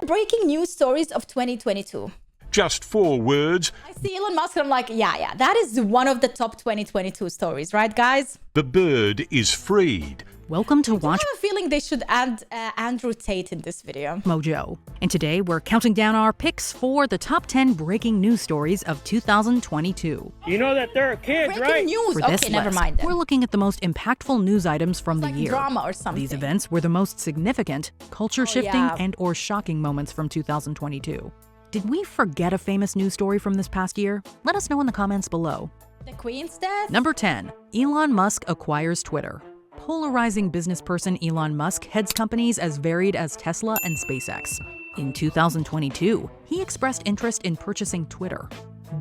Breaking news stories of 2022. Just 4 words. I see Elon Musk and I'm like, yeah, that is one of the top 2022 stories, right, guys? The bird is freed. Welcome to Watch I have a feeling they should add Andrew Tate in this video. Mojo. And today we're counting down our picks for the top 10 breaking news stories of 2022. You know that there are kids, Breaking right? news. For this Okay, never list, mind then. we're looking at the most impactful news items from the Like year. drama or something. These events were the most significant, culture-shifting, yeah. and or shocking moments from 2022. Did we forget a famous news story from this past year? Let us know in the comments below. The Queen's death? Number 10. Elon Musk acquires Twitter. Polarizing business person Elon Musk heads companies as varied as Tesla and SpaceX. In 2022, he expressed interest in purchasing Twitter.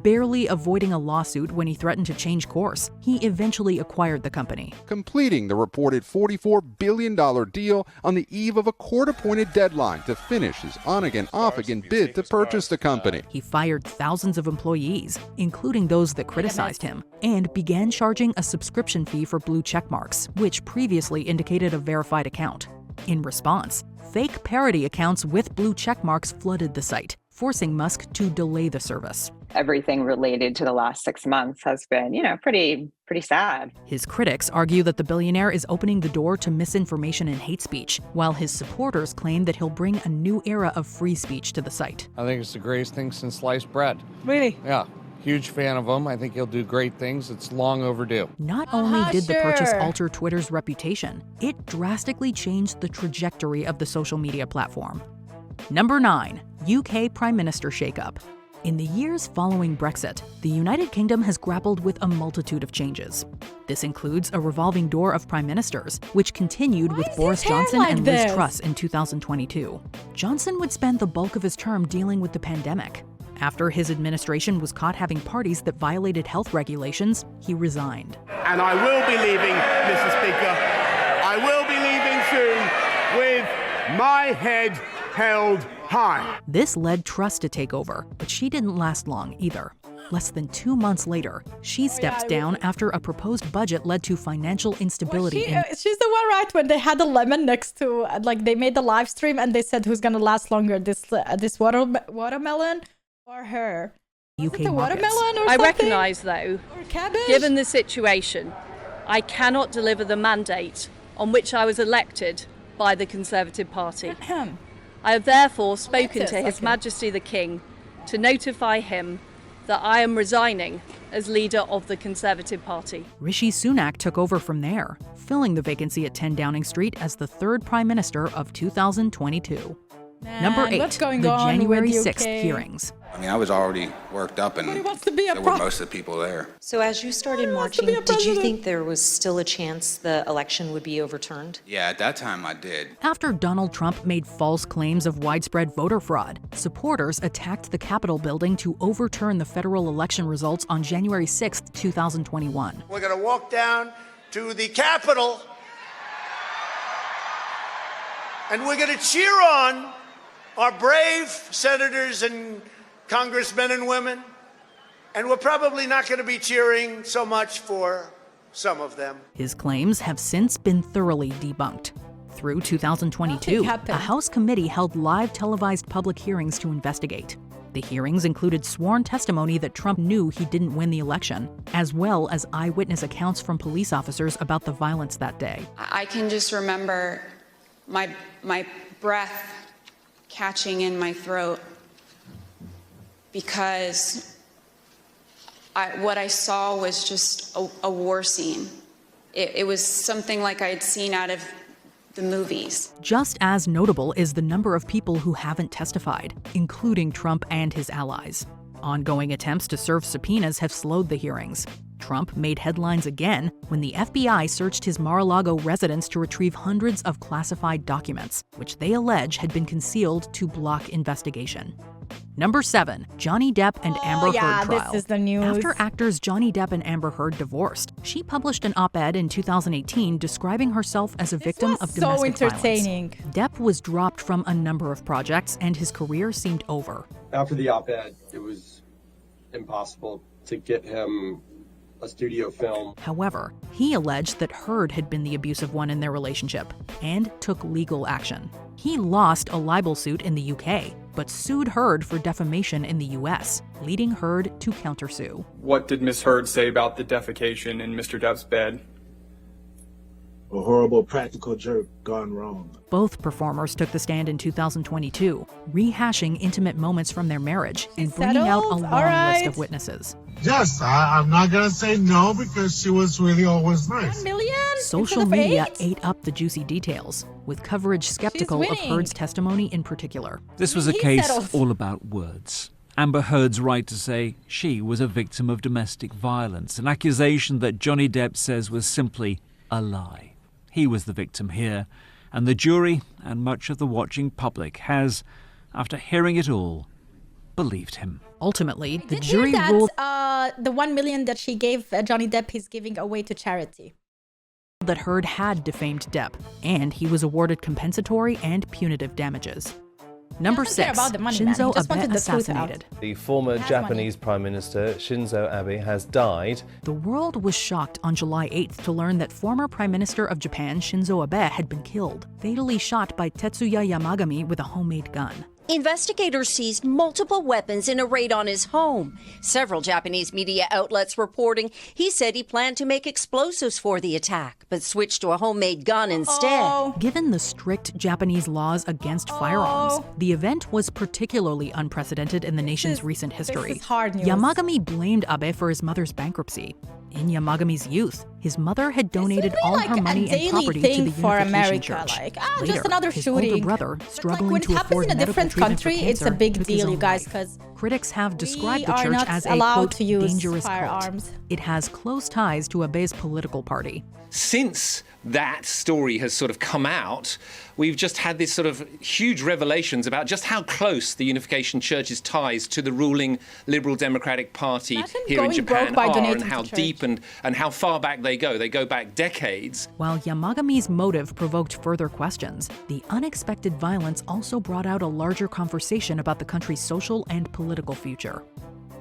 Barely avoiding a lawsuit when he threatened to change course, he eventually acquired the company. Completing the reported $44 billion deal on the eve of a court-appointed deadline to finish his on-again, off-again bid to purchase the company. He fired thousands of employees, including those that criticized him, and began charging a subscription fee for blue checkmarks, which previously indicated a verified account. In response, fake parody accounts with blue checkmarks flooded the site, forcing Musk to delay the service. Everything related to the last 6 months has been, pretty sad. His critics argue that the billionaire is opening the door to misinformation and hate speech, while his supporters claim that he'll bring a new era of free speech to the site. I think it's the greatest thing since sliced bread. Really? Yeah. Huge fan of him. I think he'll do great things. It's long overdue. Not only did the purchase sure. alter Twitter's reputation, it drastically changed the trajectory of the social media platform. Number 9. UK Prime Minister shakeup. In the years following Brexit, the United Kingdom has grappled with a multitude of changes. This includes a revolving door of prime ministers, which continued with is Boris his hair Johnson like and Liz this? Truss in 2022. Johnson would spend the bulk of his term dealing with the pandemic. After his administration was caught having parties that violated health regulations, he resigned. And I will be leaving, Mr. Speaker. I will be leaving soon with my head held high. This led Truss to take over, but she didn't last long either. Less than 2 months later, she stepped down after a proposed budget led to financial instability. She's the one, right? When they had a lemon next to, like, they made the live stream and they said who's gonna last longer, this watermelon or her? Was UK it the markets. watermelon or I something? recognise, though, Or cabbage? given the situation, I cannot deliver the mandate on which I was elected by the Conservative Party. I have therefore spoken to His Majesty the King to notify him that I am resigning as leader of the Conservative Party. Rishi Sunak took over from there, filling the vacancy at 10 Downing Street as the third Prime Minister of 2022. Number 8, what's going the on January with 6th UK? hearings. I mean, I was already worked up and Nobody wants to be a there were most of the people there. So as you started wants marching, to be a did you president? think there was still a chance the election would be overturned? Yeah, at that time I did. After Donald Trump made false claims of widespread voter fraud, supporters attacked the Capitol building to overturn the federal election results on January 6, 2021. We're going to walk down to the Capitol and we're going to cheer on our brave senators and congressmen and women. And we're probably not going to be cheering so much for some of them. His claims have since been thoroughly debunked. Through 2022, Nothing happened. a House committee held live televised public hearings to investigate. The hearings included sworn testimony that Trump knew he didn't win the election, as well as eyewitness accounts from police officers about the violence that day. I can just remember my breath catching in my throat because what I saw was just a war scene. It was something like I had seen out of the movies. Just as notable is the number of people who haven't testified, including Trump and his allies. Ongoing attempts to serve subpoenas have slowed the hearings. Trump made headlines again when the FBI searched his Mar-a-Lago residence to retrieve hundreds of classified documents, which they allege had been concealed to block investigation. Number 7, Johnny Depp and Amber Heard trial. This is the news. After actors Johnny Depp and Amber Heard divorced, she published an op-ed in 2018 describing herself as a victim of domestic entertaining. violence. Depp was dropped from a number of projects and his career seemed over. After the op-ed, it was impossible to get him a studio film. However, he alleged that Heard had been the abusive one in their relationship and took legal action. He lost a libel suit in the UK, but sued Heard for defamation in the US, leading Heard to countersue. What did Miss Heard say about the defecation in Mr. Depp's bed? A horrible practical joke gone wrong. Both performers took the stand in 2022, rehashing intimate moments from their marriage and bringing out a long list of witnesses. Yes, I'm not going to say no because she was really always nice. 1 million? Social media ate up the juicy details, with coverage skeptical of Heard's testimony in particular. This was a case all about words. Amber Heard's right to say she was a victim of domestic violence, an accusation that Johnny Depp says was simply a lie. He was the victim here, and the jury and much of the watching public has, after hearing it all, believed him. Ultimately, the Did jury hear that, ruled the 1 million that she gave Johnny Depp, he's giving away to charity. that Heard had defamed Depp, and he was awarded compensatory and punitive damages. Number 6, Shinzo Abe assassinated. The former Japanese Prime Minister Shinzo Abe has died. The world was shocked on July 8th to learn that former Prime Minister of Japan Shinzo Abe had been killed, fatally shot by Tetsuya Yamagami with a homemade gun. Investigators seized multiple weapons in a raid on his home. Several Japanese media outlets reporting he said he planned to make explosives for the attack, but switched to a homemade gun instead. Given the strict Japanese laws against firearms, the event was particularly unprecedented in the nation's recent history. This is hard news. Yamagami blamed Abe for his mother's bankruptcy. In Yamagami's youth, his mother had donated all her money and property to the for Unification America. Church. Just Later, another his shooting. older brother, struggling when to it happens afford in a medical different treatment for country, it's a cancer, big took his deal, own you guys, life. because critics have described the are church not as a, allowed quote, to use dangerous firearms. cult. It has close ties to Abe's political party. Since that story has sort of come out, we've just had this sort of huge revelations about just how close the Unification Church's ties to the ruling Liberal Democratic Party here in Japan are, and how deep and how far back they go. They go back decades. While Yamagami's motive provoked further questions, the unexpected violence also brought out a larger conversation about the country's social and political future.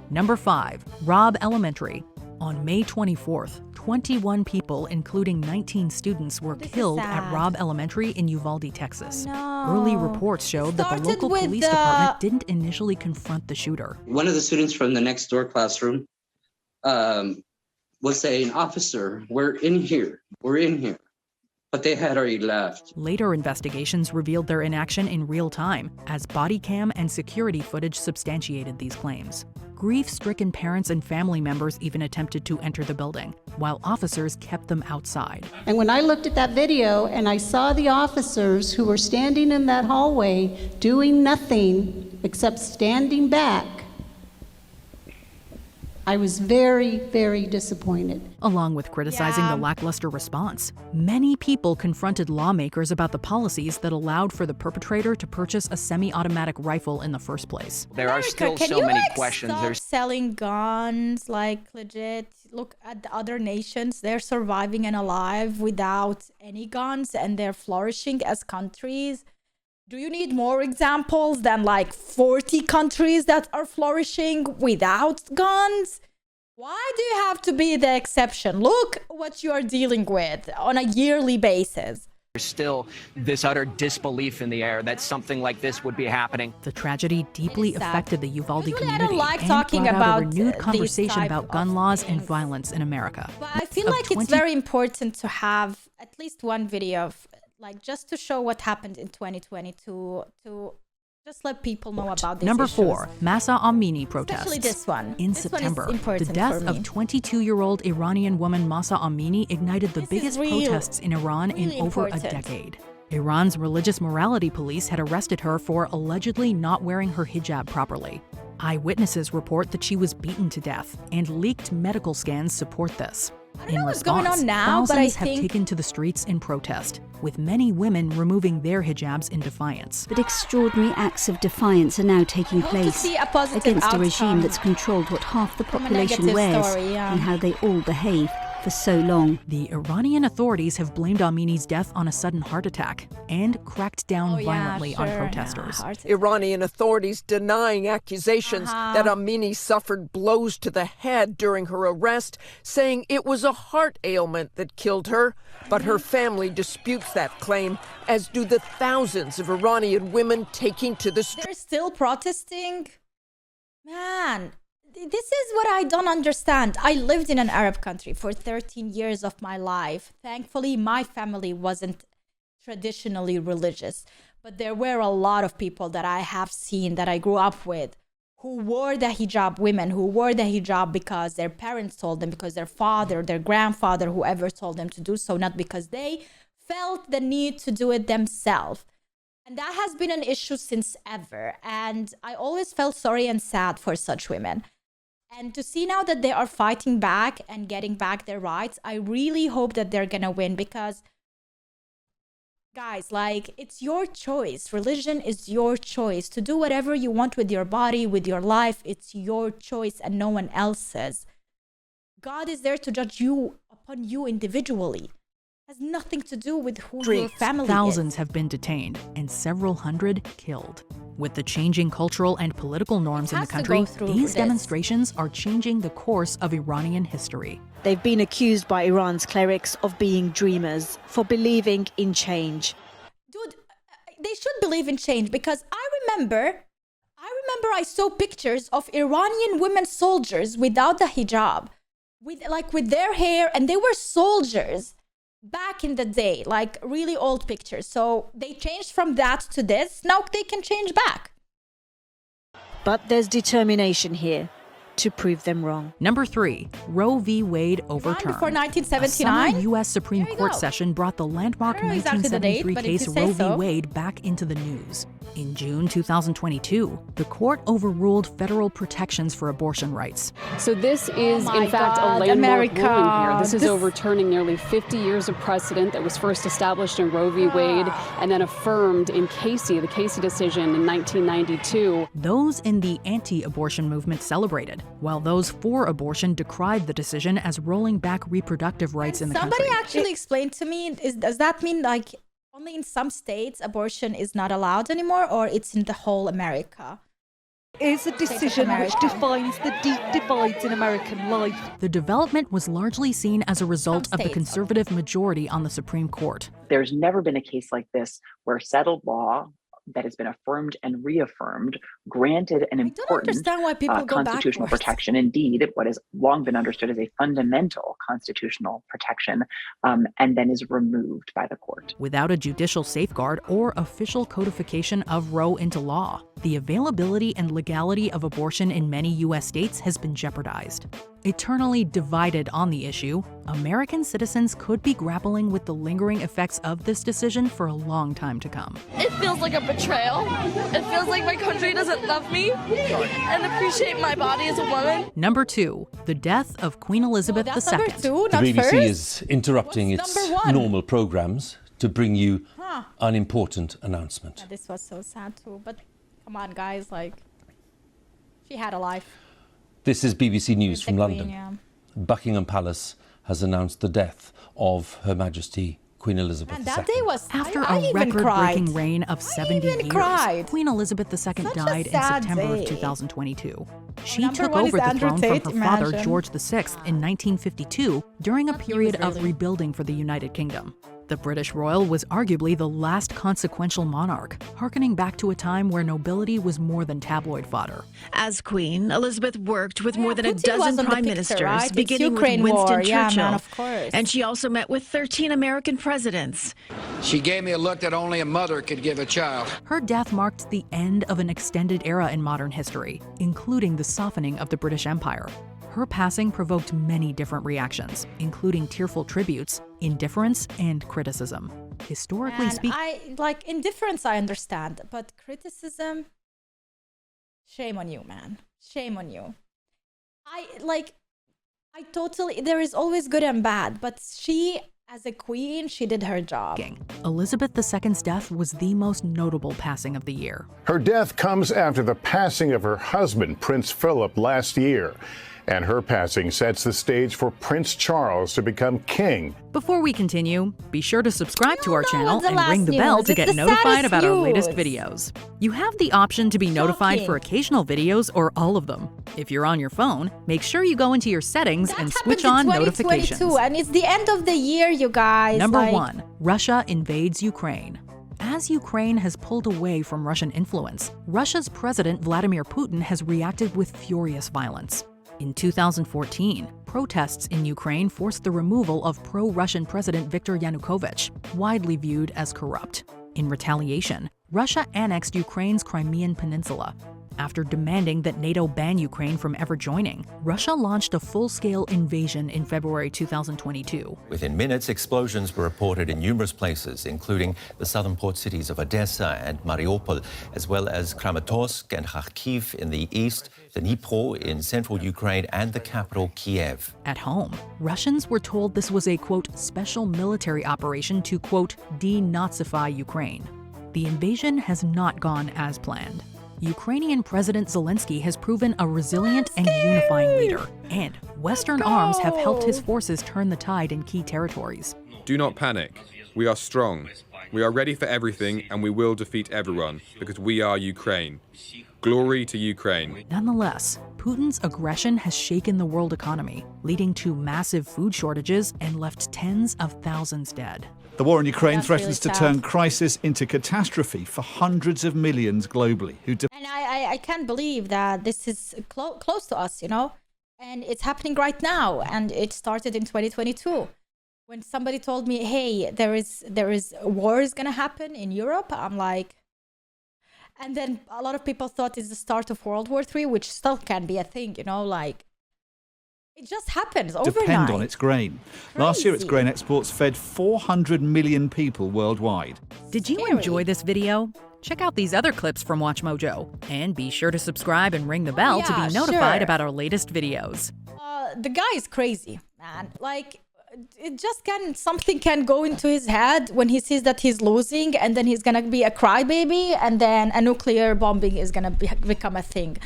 Number 5, Robb Elementary. On May 24th, 21 people, including 19 students, were killed at Robb Elementary in Uvalde, Texas. Early reports showed that the local police department didn't initially confront the shooter. One of the students from the next door classroom was saying, "Officer, we're in here. We're in here." But they had already left. Later investigations revealed their inaction in real time, as body cam and security footage substantiated these claims. Grief-stricken parents and family members even attempted to enter the building, while officers kept them outside. And when I looked at that video and I saw the officers who were standing in that hallway doing nothing except standing back, I was very, very disappointed. Along with criticizing the lackluster response, many people confronted lawmakers about the policies that allowed for the perpetrator to purchase a semi-automatic rifle in the first place. There are still so many questions. Stop selling guns, like legit. Look at the other nations. They're surviving and alive without any guns, and they're flourishing as countries. Do you need more examples than like 40 countries that are flourishing without guns? Why do you have to be the exception? Look what you are dealing with on a yearly basis. There's still this utter disbelief in the air that something like this would be happening. The tragedy deeply affected the Uvalde community I don't like and talking brought out about a renewed conversation about gun laws and violence in America. But I feel like it's very important to have at least one video of, like, just to show what happened in 2022, to just let people know about these Number issues. 4, Masa Amini protests. Especially this one. In This September, one is important the death for me. of 22-year-old Iranian woman Masa Amini ignited the biggest protests in Iran in over a decade. Iran's religious morality police had arrested her for allegedly not wearing her hijab properly. Eyewitnesses report that she was beaten to death, and leaked medical scans support this. In what's going response, on now, but I thousands have think- taken to the streets in protest, with many women removing their hijabs in defiance. But extraordinary acts of defiance are now taking place see a positive against a outcome regime that's controlled what half the from a population negative wears story, and how they all behave. for so long. The Iranian authorities have blamed Amini's death on a sudden heart attack and cracked down violently on protesters. Iranian authorities denying accusations that Amini suffered blows to the head during her arrest, saying it was a heart ailment that killed her. But her family disputes that claim, as do the thousands of Iranian women taking to the streets. They're still protesting? Man, this is what I don't understand. I lived in an Arab country for 13 years of my life. Thankfully, my family wasn't traditionally religious, but there were a lot of people that I have seen that I grew up with who wore the hijab, women who wore the hijab because their parents told them, because their father, their grandfather, whoever told them to do so, not because they felt the need to do it themselves. And that has been an issue since ever. And I always felt sorry and sad for such women. And to see now that they are fighting back and getting back their rights, I really hope that they're gonna win, because guys, like, it's your choice. Religion is your choice. To do whatever you want with your body, with your life, it's your choice and no one else's. God is there to judge you upon you individually. It has nothing to do with who your family is. Thousands have been detained and several hundred killed. With the changing cultural and political norms in the country, these demonstrations are changing the course of Iranian history. They've been accused by Iran's clerics of being dreamers, for believing in change. Dude, they should believe in change, because I remember I saw pictures of Iranian women soldiers without the hijab, with their hair, and they were soldiers back in the day, like really old pictures. So they changed from that to this. Now they can change back. But there's determination here to prove them wrong. Number 3, Roe v. Wade overturned. Before 1979? A summer U.S. Supreme Court session brought the landmark 1973 case Roe v. Wade back into the news. In June 2022, the court overruled federal protections for abortion rights. So this is, in fact, a landmark ruling here. This is overturning nearly 50 years of precedent that was first established in Roe v. Wade and then affirmed in the Casey decision in 1992. Those in the anti-abortion movement celebrated, while those for abortion decried the decision as rolling back reproductive rights in the country. Somebody actually explained to me, does that mean like only in some states abortion is not allowed anymore, or it's in the whole America? It's a decision which defines the deep divides in American life. The development was largely seen as a result of the conservative majority on the Supreme Court. There's never been a case like this where settled law that has been affirmed and reaffirmed, granted an important constitutional protection, indeed, what has long been understood as a fundamental constitutional protection, and then is removed by the court. Without a judicial safeguard or official codification of Roe into law, the availability and legality of abortion in many U.S. states has been jeopardized. Eternally divided on the issue, American citizens could be grappling with the lingering effects of this decision for a long time to come. It feels like a betrayal. It feels like my country doesn't love me and appreciate my body as a woman. Number 2, the death of Queen Elizabeth II. The BBC is interrupting its normal programs to bring you an important announcement. Yeah, this was so sad too, but come on guys, like, she had a life. This is BBC News from London. Queen, yeah. Buckingham Palace has announced the death of Her Majesty Queen Elizabeth II. That day was, After I a record-breaking reign of 70 years, Queen Elizabeth II died in September of 2022. She took over the throne from her father, George VI, in 1952 during a period of rebuilding for the United Kingdom. The British royal was arguably the last consequential monarch, harkening back to a time where nobility was more than tabloid fodder. As queen, Elizabeth worked with more than a dozen prime ministers, right? beginning with Ukraine Winston war. Churchill. Yeah, man, of course. And she also met with 13 American presidents. She gave me a look that only a mother could give a child. Her death marked the end of an extended era in modern history, including the softening of the British Empire. Her passing provoked many different reactions, including tearful tributes, indifference, and criticism. Historically speaking, indifference I understand, but criticism, shame on you, man. Shame on you. There is always good and bad, but she, as a queen, she did her job. Elizabeth II's death was the most notable passing of the year. Her death comes after the passing of her husband, Prince Philip, last year. And her passing sets the stage for Prince Charles to become king. Before we continue, be sure to subscribe to our channel and ring the bell to get notified about our latest videos. You have the option to be notified for occasional videos or all of them. If you're on your phone, make sure you go into your settings and switch on notifications. And it's the end of the year, you guys. Number 1. Russia invades Ukraine. As Ukraine has pulled away from Russian influence, Russia's President Vladimir Putin has reacted with furious violence. In 2014, protests in Ukraine forced the removal of pro-Russian President Viktor Yanukovych, widely viewed as corrupt. In retaliation, Russia annexed Ukraine's Crimean Peninsula. After demanding that NATO ban Ukraine from ever joining, Russia launched a full-scale invasion in February 2022. Within minutes, explosions were reported in numerous places, including the southern port cities of Odessa and Mariupol, as well as Kramatorsk and Kharkiv in the east, the Dnipro in central Ukraine, and the capital, Kiev. At home, Russians were told this was a, quote, special military operation to, quote, denazify Ukraine. The invasion has not gone as planned. Ukrainian President Zelensky has proven a resilient and unifying leader, and Western arms have helped his forces turn the tide in key territories. Do not panic. We are strong. We are ready for everything, and we will defeat everyone, because we are Ukraine. Glory to Ukraine. Nonetheless, Putin's aggression has shaken the world economy, leading to massive food shortages and left tens of thousands dead. The war in Ukraine threatens to turn crisis into catastrophe for hundreds of millions globally. And I can't believe that this is close to us, you know? And it's happening right now. And it started in 2022. When somebody told me, hey, there is war is going to happen in Europe, I'm like... And then a lot of people thought it's the start of World War III, which still can be a thing, you know, like... It just happens overnight. Depend on its grain. Crazy. Last year, its grain exports fed 400 million people worldwide. Did you enjoy this video? Check out these other clips from WatchMojo. And be sure to subscribe and ring the bell to be notified about our latest videos. The guy is crazy, man. Like, it just something can go into his head when he sees that he's losing, and then he's gonna be a crybaby, and then a nuclear bombing is gonna become a thing.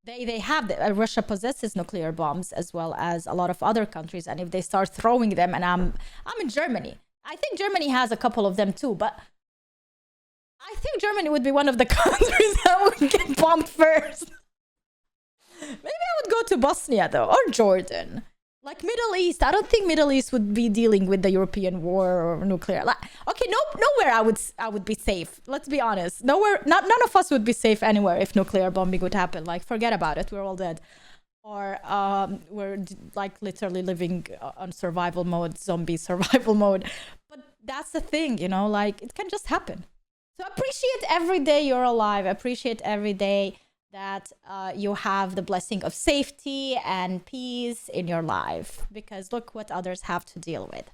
They have Russia possesses nuclear bombs as well as a lot of other countries, and if they start throwing them, and I'm in Germany, I think Germany has a couple of them too, but I think Germany would be one of the countries that would get bombed first. Maybe I would go to Bosnia though, or Jordan. Like Middle East, I don't think Middle East would be dealing with the European war or nuclear. Okay, nowhere I would be safe. Let's be honest. Nowhere, none of us would be safe anywhere if nuclear bombing would happen. Like, forget about it. We're all dead. Or we're like literally living on survival mode, zombie survival mode. But that's the thing, you know, like it can just happen. So appreciate every day you're alive. Appreciate every day that you have the blessing of safety and peace in your life, because look what others have to deal with.